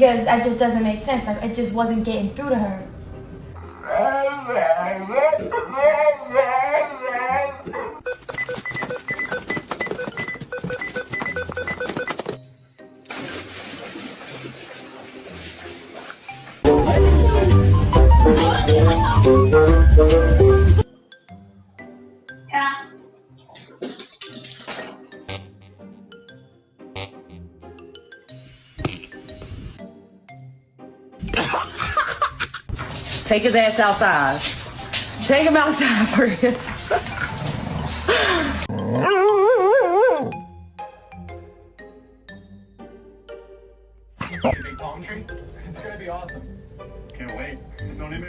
Because that just doesn't make sense. Like, it just wasn't getting through to her. Take his ass outside. Take him outside for him. Big palm tree? It's gonna be awesome. Can't wait. Don't even